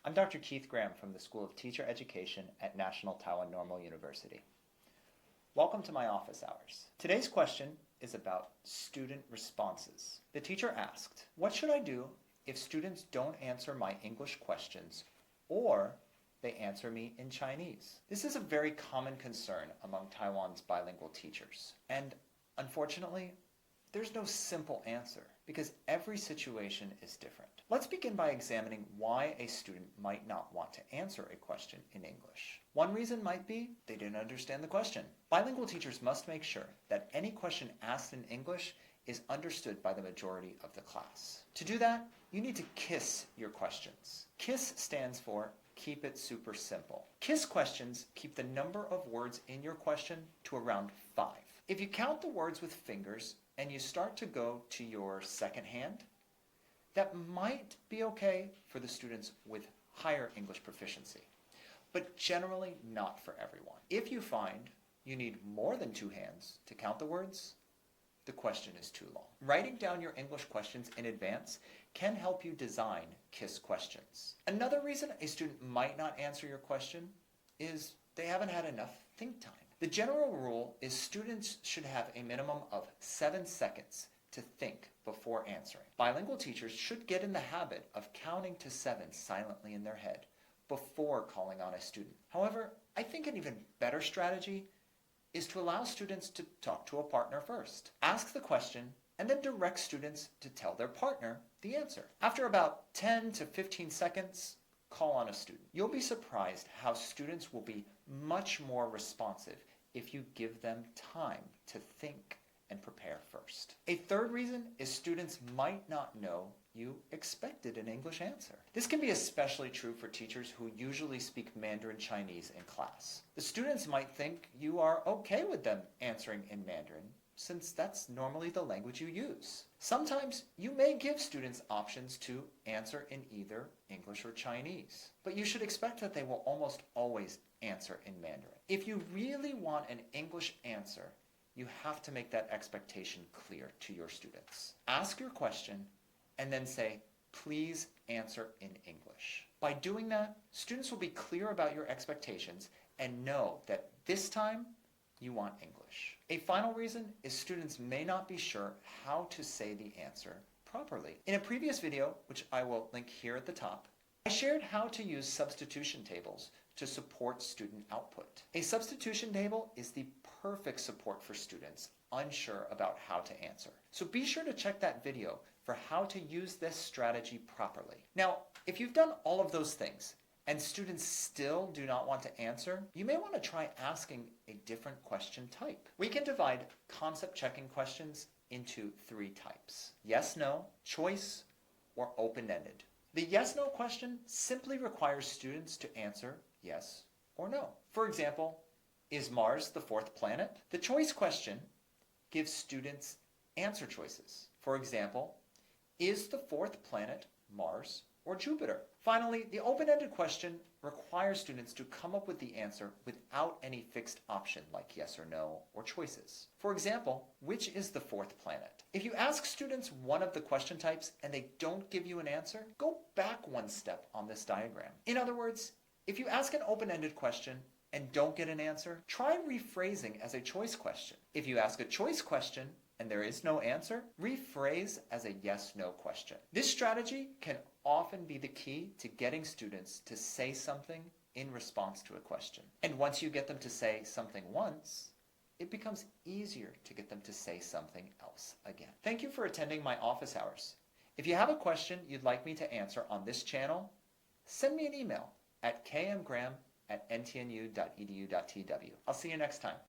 I'm Dr. Keith Graham from the School of Teacher Education at National Taiwan Normal University. Welcome to my office hours. Today's question is about student responses. The teacher asked, what should I do if students don't answer my English questions or they answer me in Chinese? This is a very common concern among Taiwan's bilingual teachers. And unfortunately, there's no simple answer because every situation is different. Let's begin by examining why a student might not want to answer a question in English. One reason might be they didn't understand the question. Bilingual teachers must make sure that any question asked in English is understood by the majority of the class. To do that, you need to KISS your questions. KISS stands for keep it super simple. KISS questions keep the number of words in your question to around 5. If you count the words with fingers and you start to go to your second hand, that might be okay for the students with higher English proficiency, but generally not for everyone. If you find you need more than 2 hands to count the words, the question is too long. Writing down your English questions in advance can help you design KISS questions. Another reason a student might not answer your question is they haven't had enough think time. The general rule is students should have a minimum of 7 seconds to think before answering. Bilingual teachers should get in the habit of counting to 7 silently in their head before calling on a student. However, I think an even better strategy is to allow students to talk to a partner first. Ask the question and then direct students to tell their partner the answer. After about 10 to 15 seconds, call on a student. You'll be surprised how students will be much more responsive if you give them time to think and prepare first. A third reason is students might not know you expected an English answer. This can be especially true for teachers who usually speak Mandarin Chinese in class. The students might think you are okay with them answering in Mandarin, since that's normally the language you use. Sometimes you may give students options to answer in either English or Chinese, but you should expect that they will almost always answer in Mandarin. If you really want an English answer, you have to make that expectation clear to your students. Ask your question and then say, please answer in English. By doing that, students will be clear about your expectations and know that this time you want English. A final reason is students may not be sure how to say the answer properly. In a previous video, which I will link here at the top, I shared how to use substitution tables to support student output. A substitution table is the perfect support for students unsure about how to answer. So be sure to check that video for how to use this strategy properly. Now, if you've done all of those things and students still do not want to answer, you may want to try asking a different question type. We can divide concept checking questions into 3 types: yes, no, choice, or open-ended. The yes-no question simply requires students to answer yes or no. For example, is Mars the 4th planet? The choice question gives students answer choices. For example, is the 4th planet Mars or Jupiter? Finally, the open-ended question requires students to come up with the answer without any fixed option like yes or no or choices. For example, which is the 4th planet? If you ask students one of the question types and they don't give you an answer, go back 1 step on this diagram. In other words, if you ask an open-ended question and don't get an answer, try rephrasing as a choice question. If you ask a choice question and there is no answer, rephrase as a yes-no question. This strategy can often be the key to getting students to say something in response to a question. And once you get them to say something once, it becomes easier to get them to say something else again. Thank you for attending my office hours. If you have a question you'd like me to answer on this channel, send me an email at kmgraham@ntnu.edu.tw. I'll see you next time.